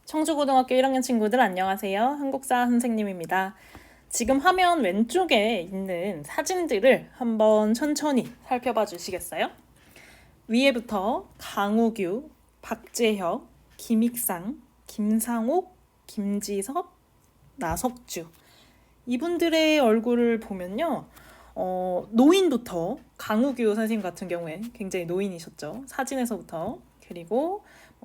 청주고등학교 1학년 친구들 안녕하세요. 한국사 선생님입니다. 지금 화면 왼쪽에 있는 사진들을 한번 천천히 살펴봐 주시겠어요? 위에부터 강우규, 박재혁, 김익상, 김상옥, 김지섭, 나석주 이분들의 얼굴을 보면요. 노인부터 강우규 선생님 같은 경우에 굉장히 노인이셨죠. 사진에서부터. 그리고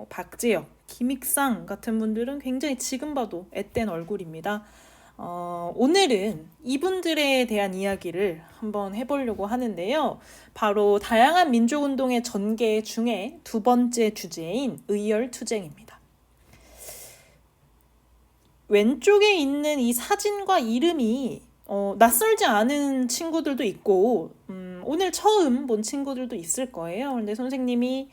박재혁, 김익상 같은 분들은 굉장히 지금 봐도 앳된 얼굴입니다. 오늘은 이분들에 대한 이야기를 한번 해보려고 하는데요. 바로 다양한 민족운동의 전개 중에 두 번째 주제인 의열투쟁입니다. 왼쪽에 있는 이 사진과 이름이 낯설지 않은 친구들도 있고 오늘 처음 본 친구들도 있을 거예요. 근데 선생님이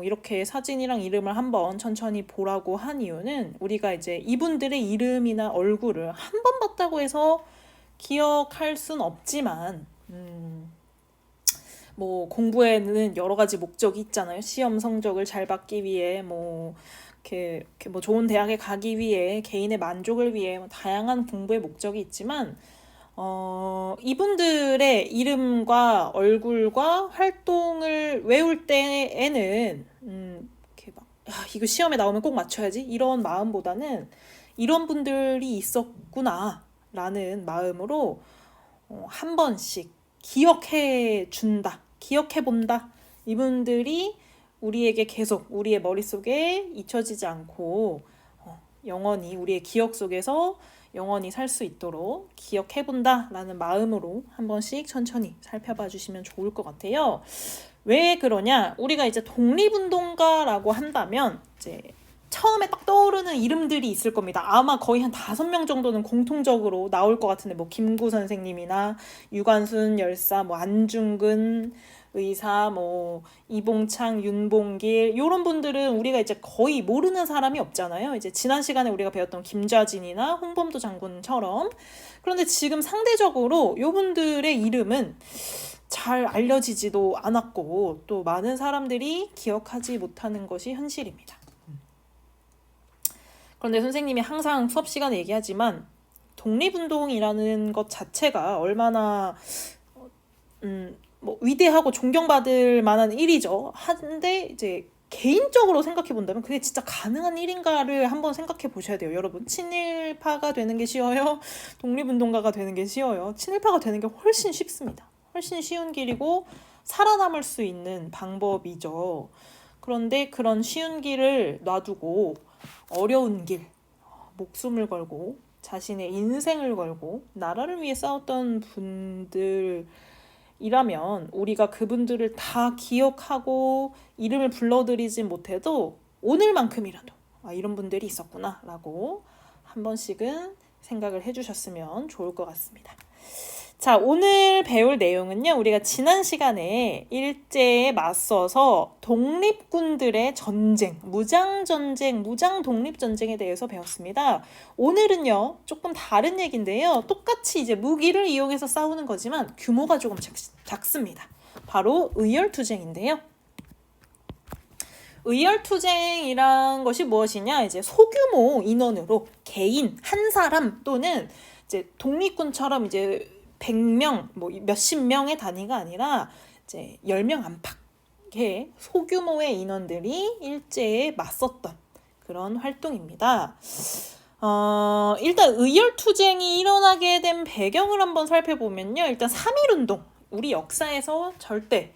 이렇게 사진이랑 이름을 한번 천천히 보라고 한 이유는 우리가 이제 이분들의 이름이나 얼굴을 한 번 봤다고 해서 기억할 순 없지만 뭐 공부에는 여러 가지 목적이 있잖아요. 시험 성적을 잘 받기 위해 이렇게 뭐 좋은 대학에 가기 위해 개인의 만족을 위해 다양한 공부의 목적이 있지만 이분들의 이름과 얼굴과 활동을 외울 때에는 이렇게 막 이거 시험에 나오면 꼭 맞춰야지 이런 마음보다는 이런 분들이 있었구나 라는 마음으로 한 번씩 기억해 준다, 기억해 본다. 이분들이 우리에게 계속 우리의 머릿속에 잊혀지지 않고 영원히 우리의 기억 속에서 영원히 살 수 있도록 기억해본다 라는 마음으로 한 번씩 천천히 살펴봐 주시면 좋을 것 같아요. 왜 그러냐? 우리가 이제 독립운동가라고 한다면 이제 처음에 딱 떠오르는 이름들이 있을 겁니다. 아마 거의 한 5명 정도는 공통적으로 나올 것 같은데 뭐 김구 선생님이나 유관순 열사, 뭐 안중근 의사, 뭐 이봉창, 윤봉길 이런 분들은 우리가 이제 거의 모르는 사람이 없잖아요. 이제 지난 시간에 우리가 배웠던 김좌진이나 홍범도 장군처럼. 그런데 지금 상대적으로 이분들의 이름은 잘 알려지지도 않았고 또 많은 사람들이 기억하지 못하는 것이 현실입니다. 그런데 선생님이 항상 수업 시간에 얘기하지만 독립운동이라는 것 자체가 얼마나 뭐 위대하고 존경받을 만한 일이죠. 한데 이제 개인적으로 생각해 본다면 그게 진짜 가능한 일인가를 한번 생각해 보셔야 돼요. 여러분, 친일파가 되는 게 쉬워요? 독립운동가가 되는 게 쉬워요? 친일파가 되는 게 훨씬 쉽습니다. 훨씬 쉬운 길이고 살아남을 수 있는 방법이죠. 그런데 그런 쉬운 길을 놔두고 어려운 길, 목숨을 걸고 자신의 인생을 걸고 나라를 위해 싸웠던 분들이라면 우리가 그분들을 다 기억하고 이름을 불러드리진 못해도 오늘만큼이라도 이런 분들이 있었구나 라고 한 번씩은 생각을 해주셨으면 좋을 것 같습니다. 자, 오늘 배울 내용은요. 우리가 지난 시간에 일제에 맞서서 독립군들의 전쟁, 무장전쟁, 무장독립전쟁에 대해서 배웠습니다. 오늘은요. 조금 다른 얘기인데요. 똑같이 이제 무기를 이용해서 싸우는 거지만 규모가 조금 작습니다. 바로 의열투쟁인데요. 의열투쟁이란 것이 무엇이냐? 이제 소규모 인원으로 개인 한 사람 또는 이제 독립군처럼 이제 100명, 뭐 몇십 명의 단위가 아니라 이제 10명 안팎의 소규모의 인원들이 일제에 맞섰던 그런 활동입니다. 일단 의열투쟁이 일어나게 된 배경을 한번 살펴보면요. 일단 3.1운동, 우리 역사에서 절대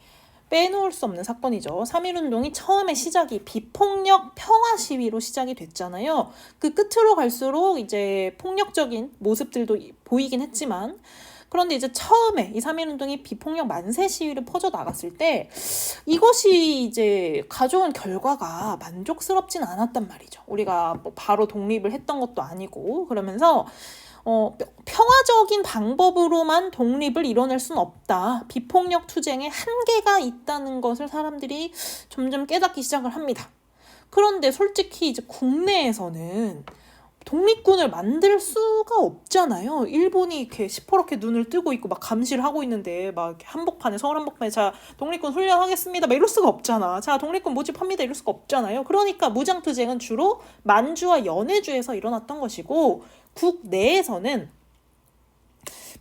빼놓을 수 없는 사건이죠. 3.1운동이 처음에 시작이 비폭력 평화 시위로 시작이 됐잖아요. 그 끝으로 갈수록 이제 폭력적인 모습들도 보이긴 했지만 그런데 이제 처음에 이 3.1운동이 비폭력 만세 시위를 퍼져 나갔을 때 이것이 이제 가져온 결과가 만족스럽진 않았단 말이죠. 우리가 뭐 바로 독립을 했던 것도 아니고 그러면서 평화적인 방법으로만 독립을 이뤄낼 수는 없다. 비폭력 투쟁에 한계가 있다는 것을 사람들이 점점 깨닫기 시작을 합니다. 그런데 솔직히 이제 국내에서는 독립군을 만들 수가 없잖아요. 일본이 이렇게 시퍼렇게 눈을 뜨고 있고 막 감시를 하고 있는데 막 이렇게 한복판에, 서울 한복판에 자 독립군 훈련하겠습니다 막 이럴 수가 없잖아. 자 독립군 모집합니다 이럴 수가 없잖아요. 그러니까 무장투쟁은 주로 만주와 연해주에서 일어났던 것이고, 국내에서는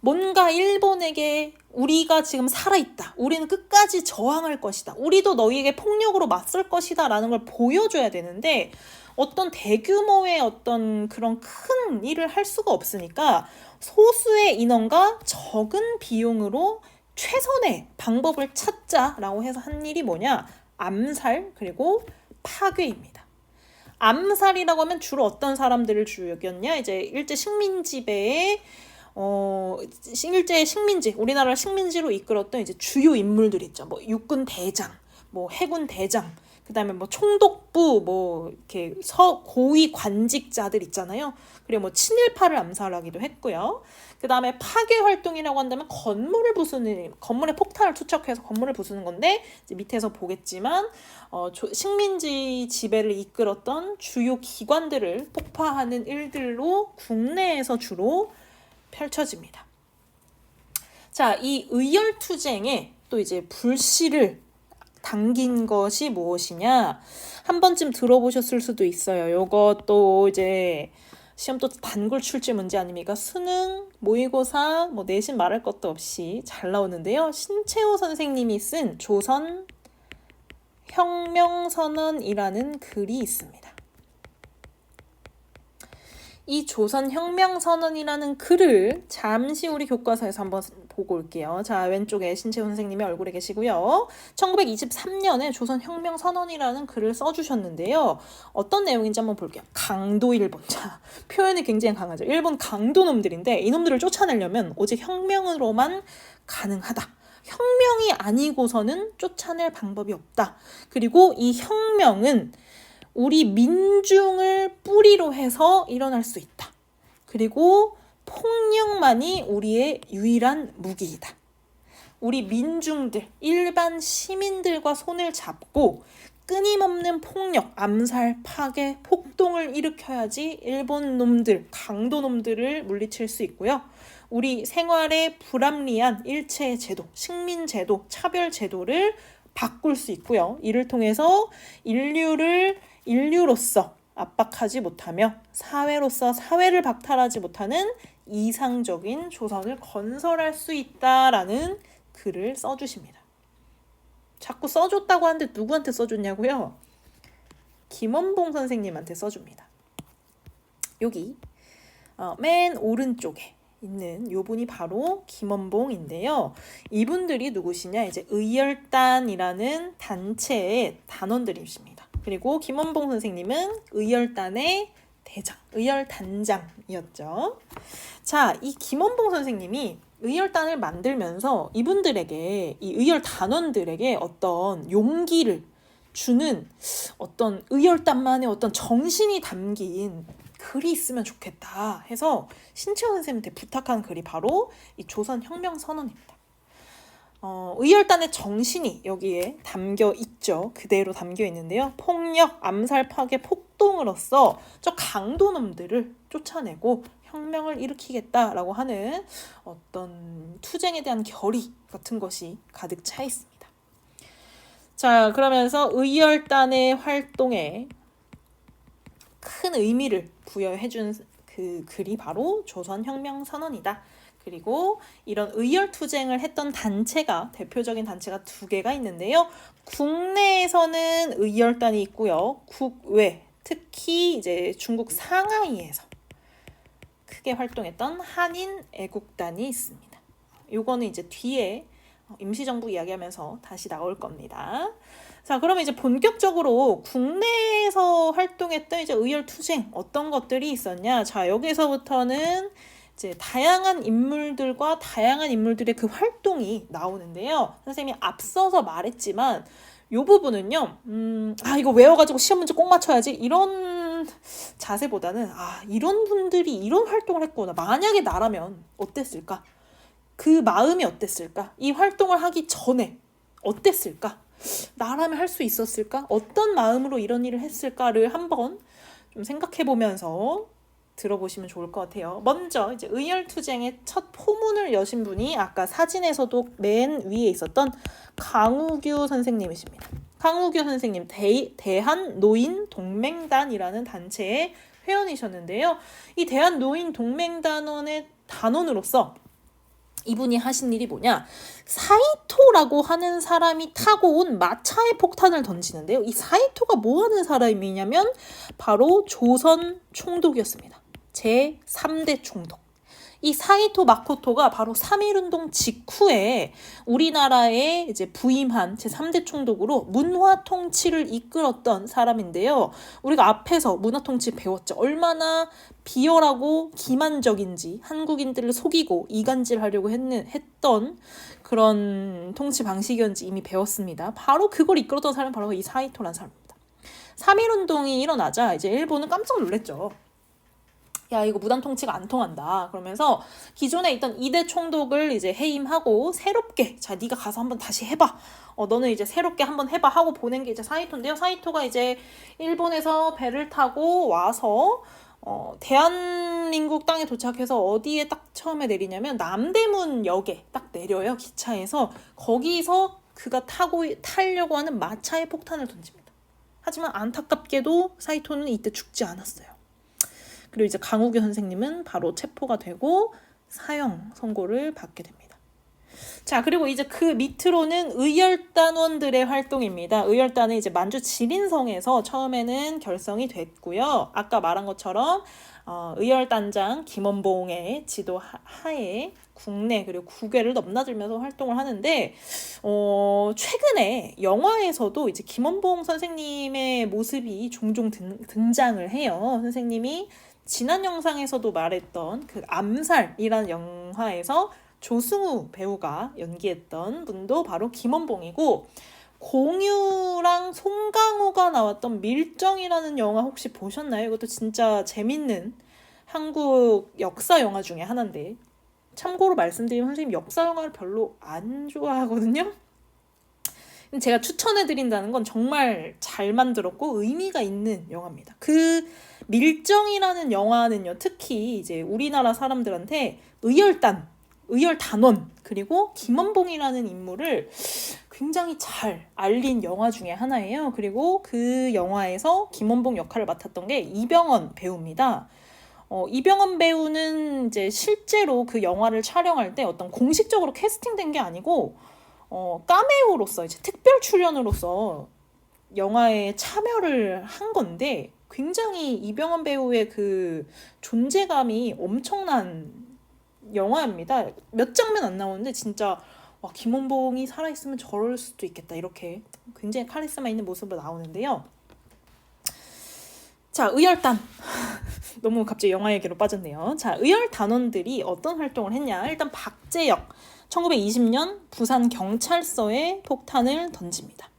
뭔가 일본에게 우리가 지금 살아있다, 우리는 끝까지 저항할 것이다, 우리도 너희에게 폭력으로 맞설 것이다 라는 걸 보여줘야 되는데, 어떤 대규모의 어떤 그런 큰 일을 할 수가 없으니까 소수의 인원과 적은 비용으로 최선의 방법을 찾자라고 해서 한 일이 뭐냐? 암살 그리고 파괴입니다. 암살이라고 하면 주로 어떤 사람들을 죽였냐? 이제 일제 식민지배의 일제 식민지, 우리나라를 식민지로 이끌었던 이제 주요 인물들 있죠. 뭐 육군 대장, 뭐 해군 대장, 그다음에 뭐 총독부, 뭐 이렇게 고위 관직자들 있잖아요. 그리고 뭐 친일파를 암살하기도 했고요. 그다음에 파괴 활동이라고 한다면 건물을 부수는, 건물에 폭탄을 투척해서 건물을 부수는 건데, 이제 밑에서 보겠지만 식민지 지배를 이끌었던 주요 기관들을 폭파하는 일들로 국내에서 주로 펼쳐집니다. 자, 이 의열투쟁에 또 이제 불씨를 당긴 것이 무엇이냐? 한 번쯤 들어보셨을 수도 있어요. 요것도 이제 시험 또 단골 출제 문제 아닙니까? 수능, 모의고사, 뭐 내신 말할 것도 없이 잘 나오는데요. 신채호 선생님이 쓴 조선 혁명선언이라는 글이 있습니다. 이 조선혁명선언이라는 글을 잠시 우리 교과서에서 한번 보고 올게요. 자, 왼쪽에 신채호 선생님의 얼굴에 계시고요. 1923년에 조선혁명선언이라는 글을 써주셨는데요. 어떤 내용인지 한번 볼게요. 강도 일본. 자, 표현이 굉장히 강하죠. 일본 강도 놈들인데 이놈들을 쫓아내려면 오직 혁명으로만 가능하다. 혁명이 아니고서는 쫓아낼 방법이 없다. 그리고 이 혁명은 우리 민중을 뿌리로 해서 일어날 수 있다. 그리고 폭력만이 우리의 유일한 무기이다. 우리 민중들, 일반 시민들과 손을 잡고 끊임없는 폭력, 암살, 파괴, 폭동을 일으켜야지 일본 놈들, 강도 놈들을 물리칠 수 있고요. 우리 생활의 불합리한 일체 제도, 식민제도, 차별제도를 바꿀 수 있고요. 이를 통해서 인류로서 압박하지 못하며 사회로서 사회를 박탈하지 못하는 이상적인 조선을 건설할 수 있다라는 글을 써주십니다. 자꾸 써줬다고 하는데 누구한테 써줬냐고요? 김원봉 선생님한테 써줍니다. 여기 맨 오른쪽에 있는 요 분이 바로 김원봉인데요. 이분들이 누구시냐? 이제 의열단이라는 단체의 단원들이십니다. 그리고 김원봉 선생님은 의열단의 대장, 의열단장이었죠. 자, 이 김원봉 선생님이 의열단을 만들면서 이분들에게, 이 의열단원들에게 어떤 용기를 주는 어떤 의열단만의 어떤 정신이 담긴 글이 있으면 좋겠다 해서 신채호 선생님한테 부탁한 글이 바로 이 조선혁명선언입니다. 의열단의 정신이 여기에 담겨 있죠. 그대로 담겨 있는데요. 폭력, 암살, 파괴, 폭동으로서 저 강도놈들을 쫓아내고 혁명을 일으키겠다라고 하는 어떤 투쟁에 대한 결의 같은 것이 가득 차 있습니다. 자, 그러면서 의열단의 활동에 큰 의미를 부여해준 그 글이 바로 조선혁명선언이다. 그리고 이런 의열투쟁을 했던 단체가, 대표적인 단체가 두 개가 있는데요. 국내에서는 의열단이 있고요. 국외, 특히 이제 중국 상하이에서 크게 활동했던 한인애국단이 있습니다. 요거는 이제 뒤에 임시정부 이야기하면서 다시 나올 겁니다. 자, 그러면 이제 본격적으로 국내에서 활동했던 이제 의열투쟁 어떤 것들이 있었냐? 자, 여기서부터는 이제 다양한 인물들과 다양한 인물들의 그 활동이 나오는데요. 선생님이 앞서서 말했지만 요 부분은요, 이거 외워가지고 시험 문제 꼭 맞춰야지 이런 자세보다는 이런 분들이 이런 활동을 했구나. 만약에 나라면 어땠을까? 그 마음이 어땠을까? 이 활동을 하기 전에 어땠을까? 나라면 할 수 있었을까? 어떤 마음으로 이런 일을 했을까를 한번 좀 생각해 보면서 들어보시면 좋을 것 같아요. 먼저 이제 의열투쟁의 첫 포문을 여신 분이 아까 사진에서도 맨 위에 있었던 강우규 선생님이십니다. 강우규 선생님 대한노인동맹단이라는 단체의 회원이셨는데요. 이 대한노인동맹단원의 단원으로서 이분이 하신 일이 뭐냐, 사이토라고 하는 사람이 타고 온 마차에 폭탄을 던지는데요. 이 사이토가 뭐 하는 사람이냐면 바로 조선 총독이었습니다. 제3대 총독. 이 사이토 마코토가 바로 3.1운동 직후에 우리나라에 이제 부임한 제3대 총독으로 문화 통치를 이끌었던 사람인데요. 우리가 앞에서 문화 통치 배웠죠. 얼마나 비열하고 기만적인지, 한국인들을 속이고 이간질하려고 했던 그런 통치 방식이었는지 이미 배웠습니다. 바로 그걸 이끌었던 사람이 바로 이 사이토라는 사람입니다. 3.1운동이 일어나자 이제 일본은 깜짝 놀랐죠. 야, 이거 무단 통치가 안 통한다. 그러면서 기존에 있던 2대 총독을 이제 해임하고 새롭게, 자, 네가 가서 한번 다시 해봐. 너는 이제 새롭게 한번 해봐 하고 보낸 게 이제 사이토인데요. 사이토가 이제 일본에서 배를 타고 와서 대한민국 땅에 도착해서 어디에 딱 처음에 내리냐면 남대문 역에 딱 내려요. 기차에서. 거기서 그가 타려고 하는 마차에 폭탄을 던집니다. 하지만 안타깝게도 사이토는 이때 죽지 않았어요. 그리고 이제 강우규 선생님은 바로 체포가 되고 사형 선고를 받게 됩니다. 자, 그리고 이제 그 밑으로는 의열단원들의 활동입니다. 의열단은 이제 만주 지린성에서 처음에는 결성이 됐고요. 아까 말한 것처럼 의열단장 김원봉의 지도 하에 국내 그리고 국외를 넘나들면서 활동을 하는데 최근에 영화에서도 이제 김원봉 선생님의 모습이 종종 등장을 해요. 선생님이 지난 영상에서도 말했던 그 암살이라는 영화에서 조승우 배우가 연기했던 분도 바로 김원봉이고, 공유랑 송강호가 나왔던 밀정이라는 영화 혹시 보셨나요? 이것도 진짜 재밌는 한국 역사 영화 중에 하나인데, 참고로 말씀드리면 선생님 역사 영화를 별로 안 좋아하거든요. 제가 추천해드린다는 건 정말 잘 만들었고 의미가 있는 영화입니다. 그 밀정이라는 영화는요, 특히 이제 우리나라 사람들한테 의열단원 그리고 김원봉이라는 인물을 굉장히 잘 알린 영화 중에 하나예요. 그리고 그 영화에서 김원봉 역할을 맡았던 게 이병헌 배우입니다. 이병헌 배우는 이제 실제로 그 영화를 촬영할 때 어떤 공식적으로 캐스팅된 게 아니고 카메오로서 이제 특별 출연으로서 영화에 참여를 한 건데, 굉장히 이병헌 배우의 그 존재감이 엄청난 영화입니다. 몇 장면 안 나오는데 진짜 와, 김원봉이 살아있으면 저럴 수도 있겠다, 이렇게 굉장히 카리스마 있는 모습으로 나오는데요. 자, 의열단. 너무 갑자기 영화 얘기로 빠졌네요. 자, 의열단원들이 어떤 활동을 했냐. 일단 박재혁 1920년 부산경찰서에 폭탄을 던집니다.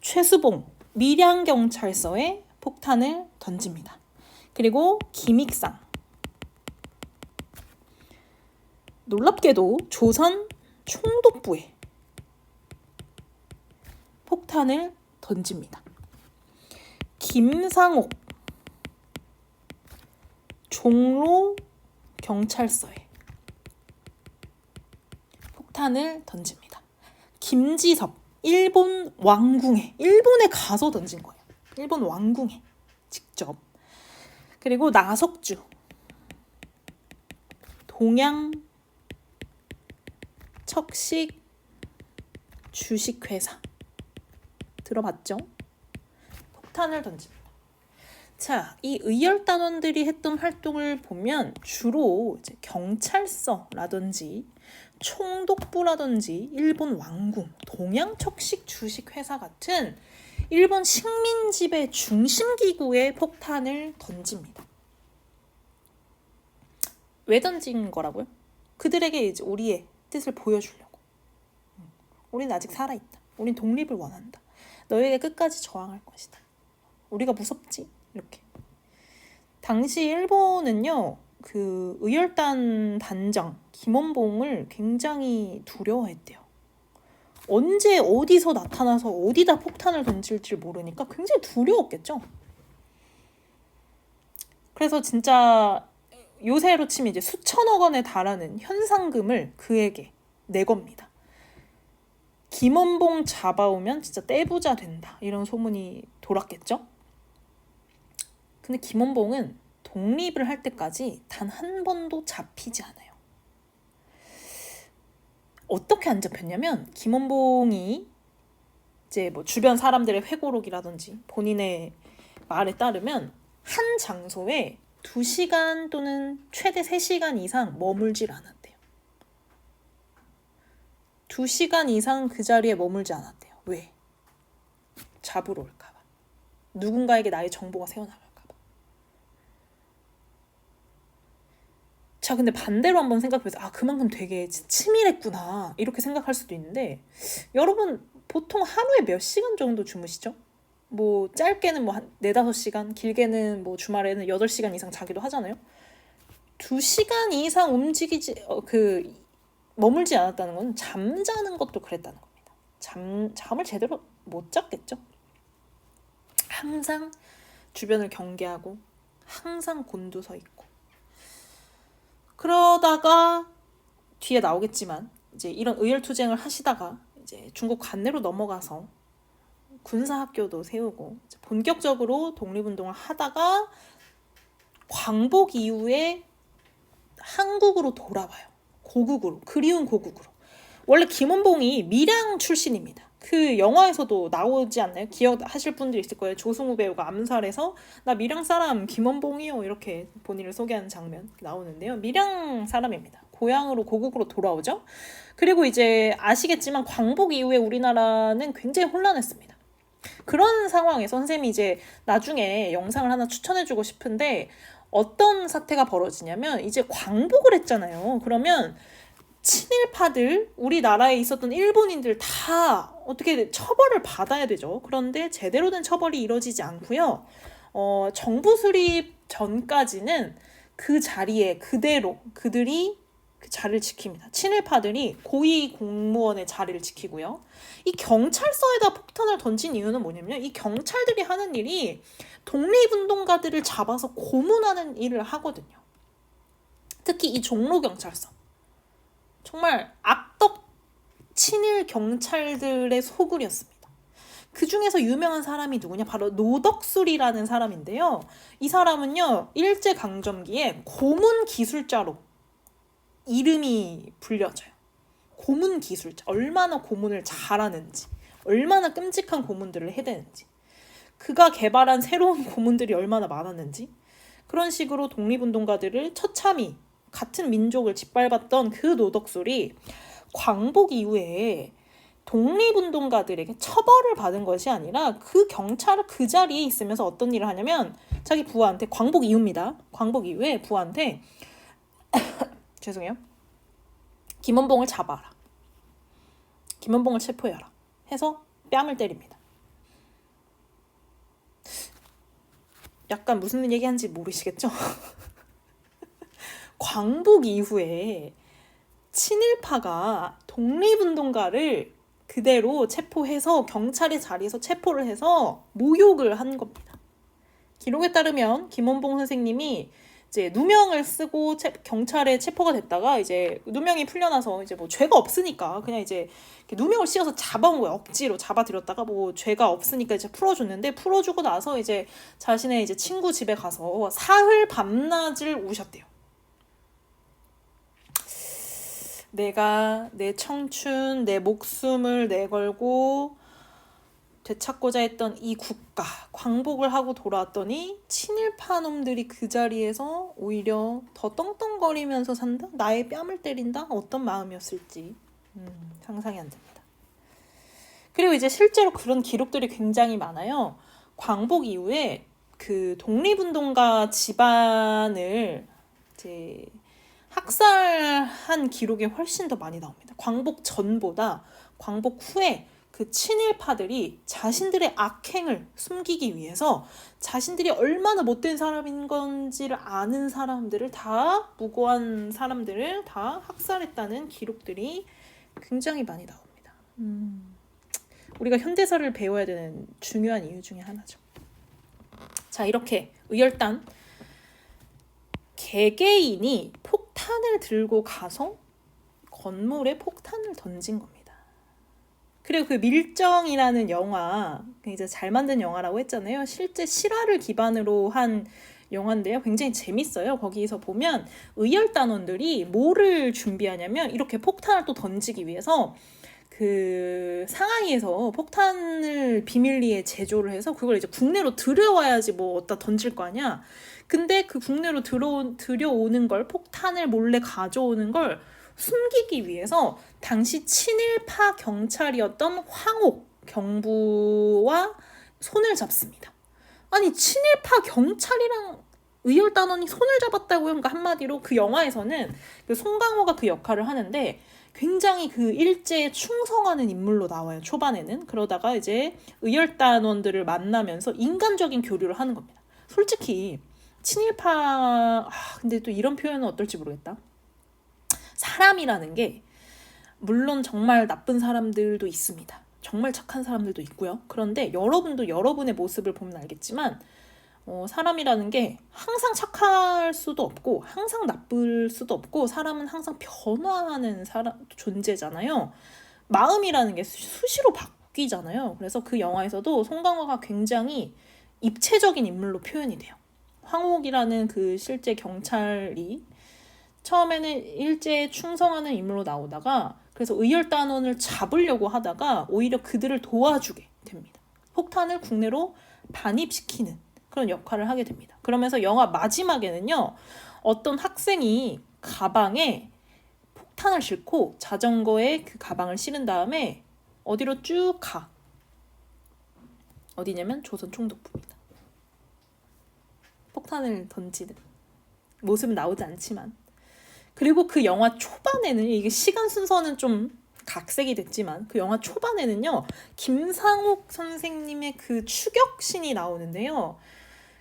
최수봉 밀양경찰서에 폭탄을 던집니다. 그리고 김익상, 놀랍게도 조선 총독부에 폭탄을 던집니다. 김상옥 종로 경찰서에 폭탄을 던집니다. 김지섭 일본 왕궁에, 일본에 가서 던진 거예요. 일본 왕궁에 직접. 그리고 나석주 동양 척식 주식회사 들어봤죠? 폭탄을 던집니다. 자, 이 의열단원들이 했던 활동을 보면 주로 이제 경찰서라든지 총독부라든지 일본 왕궁, 동양척식 주식회사 같은 일본 식민지배 중심기구에 폭탄을 던집니다. 왜 던진 거라고요? 그들에게 이제 우리의 뜻을 보여주려고. 우린 아직 살아있다. 우린 독립을 원한다. 너에게 끝까지 저항할 것이다. 우리가 무섭지? 이렇게. 당시 일본은요, 그 의열단 단장 김원봉을 굉장히 두려워했대요. 언제 어디서 나타나서 어디다 폭탄을 던질지 모르니까 굉장히 두려웠겠죠. 그래서 진짜 요새로 치면 이제 수천억 원에 달하는 현상금을 그에게 내겁니다. 김원봉 잡아오면 진짜 떼부자 된다, 이런 소문이 돌았겠죠. 근데 김원봉은 독립을 할 때까지 단 한 번도 잡히지 않아요. 어떻게 안 잡혔냐면 김원봉이 이제 뭐 주변 사람들의 회고록이라든지 본인의 말에 따르면 한 장소에 2시간 또는 최대 3시간 이상 머물질 않았대요. 2시간 이상 그 자리에 머물지 않았대요. 왜? 잡으러 올까봐. 누군가에게 나의 정보가 새어나갈까봐. 자, 근데 반대로 한번 생각해보세요. 그만큼 되게 치밀했구나, 이렇게 생각할 수도 있는데, 여러분 보통 하루에 몇 시간 정도 주무시죠? 뭐 짧게는 뭐 한 4-5시간, 길게는 뭐 주말에는 8시간 이상 자기도 하잖아요. 2시간 이상 머물지 않았다는 건 잠자는 것도 그랬다는 겁니다. 잠을 제대로 못 잤겠죠. 항상 주변을 경계하고 항상 곤두서 있고, 그러다가 뒤에 나오겠지만 이제 이런 의열투쟁을 하시다가 이제 중국 관내로 넘어가서 군사학교도 세우고 본격적으로 독립운동을 하다가 광복 이후에 한국으로 돌아와요. 고국으로, 그리운 고국으로. 원래 김원봉이 밀양 출신입니다. 그 영화에서도 나오지 않나요? 기억하실 분들 있을 거예요. 조승우 배우가 암살해서 나 밀양 사람 김원봉이요, 이렇게 본인을 소개하는 장면 나오는데요. 밀양 사람입니다. 고향으로, 고국으로 돌아오죠. 그리고 이제 아시겠지만 광복 이후에 우리나라는 굉장히 혼란했습니다. 그런 상황에서 선생님이 이제 나중에 영상을 하나 추천해주고 싶은데, 어떤 사태가 벌어지냐면 이제 광복을 했잖아요. 그러면 친일파들, 우리나라에 있었던 일본인들 다 어떻게 처벌을 받아야 되죠. 그런데 제대로 된 처벌이 이루어지지 않고요. 정부 수립 전까지는 그 자리에 그대로 그들이 그 자리를 지킵니다. 친일파들이 고위 공무원의 자리를 지키고요. 이 경찰서에다 폭탄을 던진 이유는 뭐냐면 이 경찰들이 하는 일이 독립운동가들을 잡아서 고문하는 일을 하거든요. 특히 이 종로경찰서. 정말 악덕 친일 경찰들의 소굴이었습니다. 그 중에서 유명한 사람이 누구냐? 바로 노덕술이라는 사람인데요. 이 사람은요, 일제강점기에 고문 기술자로 이름이 불려져요. 고문 기술자. 얼마나 고문을 잘하는지, 얼마나 끔찍한 고문들을 해대는지, 그가 개발한 새로운 고문들이 얼마나 많았는지, 그런 식으로 독립운동가들을 처참히 같은 민족을 짓밟았던 그 노덕술이 광복 이후에 독립운동가들에게 처벌을 받은 것이 아니라 그 경찰을 그 자리에 있으면서 어떤 일을 하냐면 자기 부하한테, 광복 이후입니다. 광복 이후에 부하한테 죄송해요. 김원봉을 잡아라. 김원봉을 체포해라. 해서 뺨을 때립니다. 약간 무슨 얘기하는지 모르시겠죠? 광복 이후에 친일파가 독립운동가를 그대로 체포해서 경찰의 자리에서 체포를 해서 모욕을 한 겁니다. 기록에 따르면 김원봉 선생님이 이제 누명을 쓰고 경찰에 체포가 됐다가 이제 누명이 풀려나서 이제 뭐 죄가 없으니까 그냥 이제 누명을 씌워서 잡아온 거예요. 억지로 잡아들였다가 뭐 죄가 없으니까 이제 풀어줬는데, 풀어주고 나서 이제 자신의 이제 친구 집에 가서 사흘 밤낮을 우셨대요. 내가 내 청춘, 내 목숨을 내걸고 되찾고자 했던 이 국가, 광복을 하고 돌아왔더니 친일파 놈들이 그 자리에서 오히려 더 떵떵거리면서 산다? 나의 뺨을 때린다? 어떤 마음이었을지 상상이 안 됩니다. 그리고 이제 실제로 그런 기록들이 굉장히 많아요. 광복 이후에 그 독립운동가 집안을 이제 학살한 기록이 훨씬 더 많이 나옵니다. 광복 전보다 광복 후에 그 친일파들이 자신들의 악행을 숨기기 위해서 자신들이 얼마나 못된 사람인 건지를 아는 사람들을 다, 무고한 사람들을 다 학살했다는 기록들이 굉장히 많이 나옵니다. 우리가 현대사를 배워야 되는 중요한 이유 중에 하나죠. 자, 이렇게 의열단 개개인이 폭탄을 들고 가서 건물에 폭탄을 던진 겁니다. 그리고 그 밀정이라는 영화, 굉장히 잘 만든 영화라고 했잖아요. 실제 실화를 기반으로 한 영화인데요. 굉장히 재밌어요. 거기서 보면 의열단원들이 뭐를 준비하냐면 이렇게 폭탄을 또 던지기 위해서 그 상하이에서 폭탄을 비밀리에 제조를 해서 그걸 이제 국내로 들여와야지 뭐 어디다 던질 거 아니야. 근데 그 국내로 들여오는 걸, 폭탄을 몰래 가져오는 걸 숨기기 위해서 당시 친일파 경찰이었던 황옥 경부와 손을 잡습니다. 아니, 친일파 경찰이랑 의열단원이 손을 잡았다고요? 그러니까 한마디로 그 영화에서는 그 송강호가 그 역할을 하는데 굉장히 그 일제에 충성하는 인물로 나와요. 초반에는. 그러다가 이제 의열단원들을 만나면서 인간적인 교류를 하는 겁니다. 솔직히 친일파, 근데 또 이런 표현은 어떨지 모르겠다. 사람이라는 게 물론 정말 나쁜 사람들도 있습니다. 정말 착한 사람들도 있고요. 그런데 여러분도 여러분의 모습을 보면 알겠지만 사람이라는 게 항상 착할 수도 없고 항상 나쁠 수도 없고 사람은 항상 변화하는 존재잖아요. 마음이라는 게 수시로 바뀌잖아요. 그래서 그 영화에서도 송강호가 굉장히 입체적인 인물로 표현이 돼요. 황옥이라는 그 실제 경찰이 처음에는 일제에 충성하는 인물로 나오다가 그래서 의열단원을 잡으려고 하다가 오히려 그들을 도와주게 됩니다. 폭탄을 국내로 반입시키는 그런 역할을 하게 됩니다. 그러면서 영화 마지막에는요. 어떤 학생이 가방에 폭탄을 싣고 자전거에 그 가방을 실은 다음에 어디로 쭉 가. 어디냐면 조선 총독부입니다. 폭탄을 던지는 모습은 나오지 않지만 그리고 그 영화 초반에는 이게 시간 순서는 좀 각색이 됐지만 그 영화 초반에는요. 김상옥 선생님의 그 추격신이 나오는데요.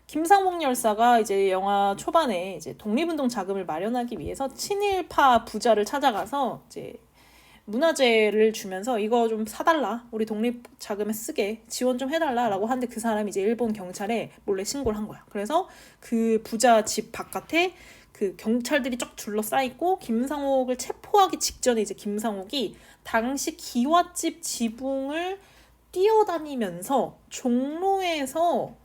김상옥 열사가 이제 영화 초반에 이제 독립운동 자금을 마련하기 위해서 친일파 부자를 찾아가서 이제 문화재를 주면서 이거 좀 사달라, 우리 독립 자금에 쓰게 지원 좀 해달라라고 하는데 그 사람이 이제 일본 경찰에 몰래 신고를 한 거야. 그래서 그 부자 집 바깥에 그 경찰들이 쫙 둘러싸이고 김상옥을 체포하기 직전에 이제 김상옥이 당시 기와집 지붕을 뛰어다니면서 종로에서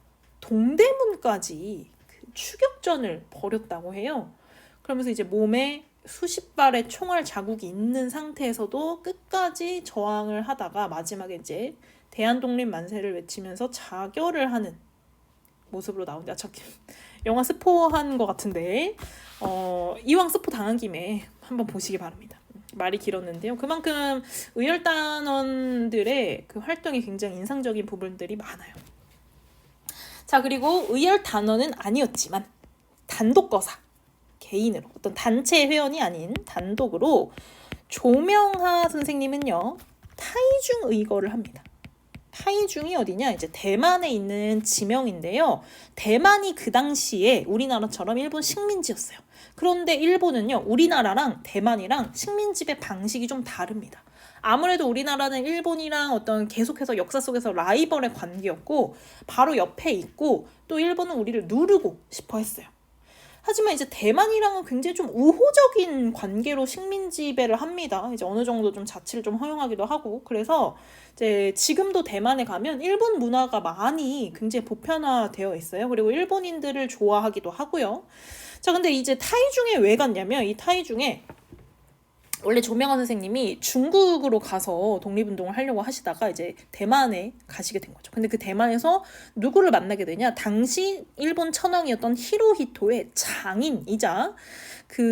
동대문까지 그 추격전을 벌였다고 해요. 그러면서 이제 몸에 수십 발의 총알 자국이 있는 상태에서도 끝까지 저항을 하다가 마지막에 이제 대한독립 만세를 외치면서 자결을 하는 모습으로 나오는데 영화 스포한 것 같은데 이왕 스포 당한 김에 한번 보시기 바랍니다. 말이 길었는데요. 그만큼 의열단원들의 그 활동이 굉장히 인상적인 부분들이 많아요. 자, 그리고 의열단원은 아니었지만 단독거사, 개인으로 어떤 단체 회원이 아닌 단독으로 조명하 선생님은요. 타이중 의거를 합니다. 타이중이 어디냐? 이제 대만에 있는 지명인데요. 대만이 그 당시에 우리나라처럼 일본 식민지였어요. 그런데 일본은요. 우리나라랑 대만이랑 식민지배 방식이 좀 다릅니다. 아무래도 우리나라는 일본이랑 어떤 계속해서 역사 속에서 라이벌의 관계였고 바로 옆에 있고 또 일본은 우리를 누르고 싶어 했어요. 하지만 이제 대만이랑은 굉장히 좀 우호적인 관계로 식민지배를 합니다. 이제 어느 정도 좀 자치를 좀 허용하기도 하고 그래서 이제 지금도 대만에 가면 일본 문화가 많이 굉장히 보편화되어 있어요. 그리고 일본인들을 좋아하기도 하고요. 자, 근데 이제 타이중에 왜 갔냐면 이 타이중에 원래 조명하 선생님이 중국으로 가서 독립운동을 하려고 하시다가 이제 대만에 가시게 된 거죠. 근데 그 대만에서 누구를 만나게 되냐? 당시 일본 천황이었던 히로히토의 장인이자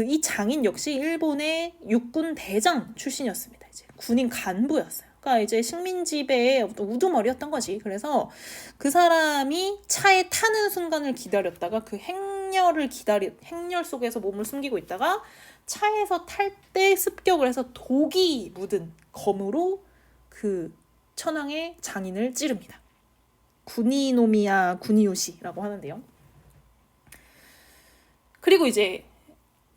이 장인 역시 일본의 육군 대장 출신이었습니다. 이제 군인 간부였어요. 그러니까 이제 식민지배의 우두머리였던 거지. 그래서 그 사람이 차에 타는 순간을 기다렸다가 그 행렬 속에서 몸을 숨기고 있다가 차에서 탈 때 습격을 해서 독이 묻은 검으로 그 천황의 장인을 찌릅니다. 구니노미야 구니요시라고 하는데요. 그리고 이제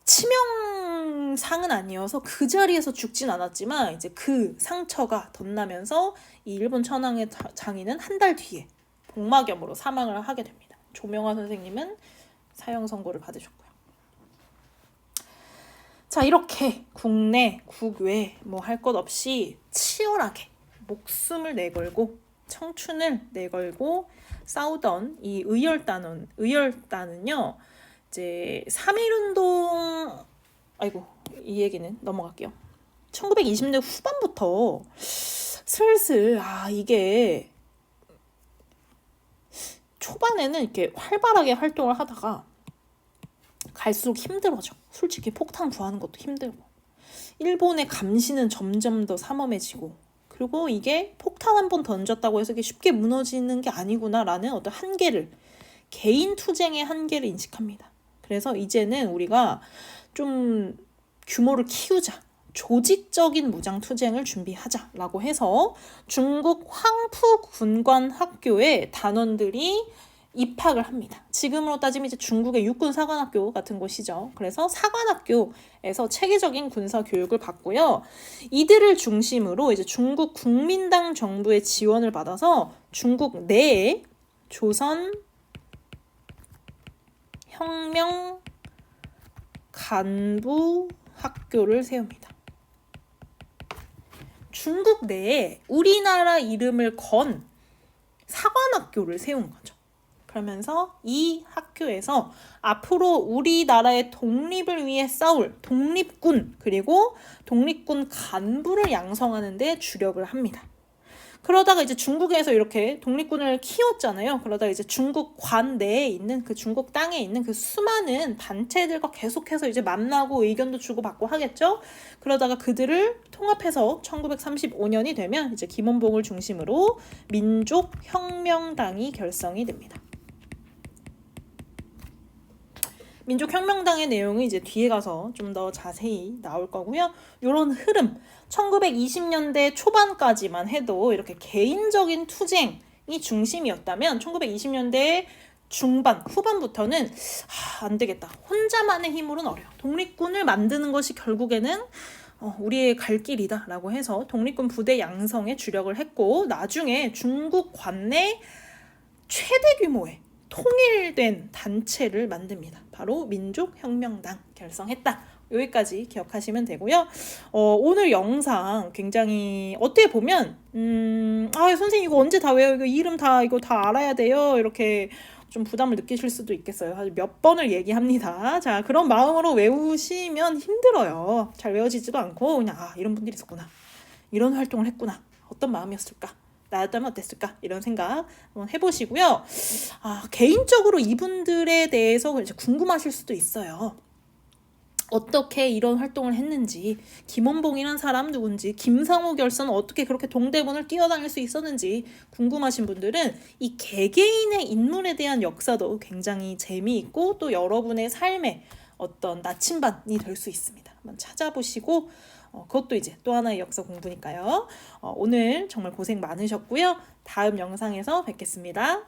치명상은 아니어서 그 자리에서 죽진 않았지만 이제 그 상처가 덧나면서 이 일본 천황의 장인은 한 달 뒤에 복막염으로 사망을 하게 됩니다. 조명하 선생님은 사형 선고를 받으셨고요. 자, 이렇게 국내, 국외 뭐 할 것 없이 치열하게 목숨을 내걸고 청춘을 내걸고 싸우던 이 의열단은요. 이제 3.1운동 아이고 이 얘기는 넘어갈게요. 1920년대 후반부터 슬슬 이게 초반에는 이렇게 활발하게 활동을 하다가 갈수록 힘들어져. 솔직히 폭탄 구하는 것도 힘들고 일본의 감시는 점점 더 삼엄해지고 그리고 이게 폭탄 한 번 던졌다고 해서 이게 쉽게 무너지는 게 아니구나라는 어떤 한계를 개인 투쟁의 한계를 인식합니다. 그래서 이제는 우리가 좀 규모를 키우자. 조직적인 무장 투쟁을 준비하자라고 해서 중국 황푸 군관 학교에 단원들이 입학을 합니다. 지금으로 따지면 이제 중국의 육군 사관학교 같은 곳이죠. 그래서 사관학교에서 체계적인 군사 교육을 받고요. 이들을 중심으로 이제 중국 국민당 정부의 지원을 받아서 중국 내에 조선 혁명 간부 학교를 세웁니다. 중국 내에 우리나라 이름을 건 사관학교를 세운 거죠. 그러면서 이 학교에서 앞으로 우리나라의 독립을 위해 싸울 독립군 그리고 독립군 간부를 양성하는 데 주력을 합니다. 그러다가 이제 중국에서 이렇게 독립군을 키웠잖아요. 그러다 이제 중국 관 내에 있는 그 중국 땅에 있는 그 수많은 단체들과 계속해서 이제 만나고 의견도 주고받고 하겠죠. 그러다가 그들을 통합해서 1935년이 되면 이제 김원봉을 중심으로 민족혁명당이 결성이 됩니다. 민족혁명당의 내용은 이제 뒤에 가서 좀 더 자세히 나올 거고요. 이런 흐름 1920년대 초반까지만 해도 이렇게 개인적인 투쟁이 중심이었다면 1920년대 중반, 후반부터는 안 되겠다. 혼자만의 힘으로는 어려워. 독립군을 만드는 것이 결국에는 우리의 갈 길이다 라고 해서 독립군 부대 양성에 주력을 했고 나중에 중국 관내 최대 규모의 통일된 단체를 만듭니다. 바로 민족혁명당 결성했다. 여기까지 기억하시면 되고요. 오늘 영상 굉장히 어떻게 보면 선생님 이거 언제 다 외워요? 이거 이름 이거 다 알아야 돼요. 이렇게 좀 부담을 느끼실 수도 있겠어요. 아주 몇 번을 얘기합니다. 자, 그런 마음으로 외우시면 힘들어요. 잘 외워지지도 않고 그냥 이런 분들이 있었구나. 이런 활동을 했구나. 어떤 마음이었을까? 나였다면 어땠을까? 이런 생각 한번 해보시고요. 개인적으로 이분들에 대해서 이제 궁금하실 수도 있어요. 어떻게 이런 활동을 했는지, 김원봉이란 사람 누군지, 김상호 결사는 어떻게 그렇게 동대문을 뛰어다닐 수 있었는지 궁금하신 분들은 이 개개인의 인물에 대한 역사도 굉장히 재미있고 또 여러분의 삶의 어떤 나침반이 될 수 있습니다. 한번 찾아보시고 그것도 이제 또 하나의 역사 공부니까요. 오늘 정말 고생 많으셨고요. 다음 영상에서 뵙겠습니다.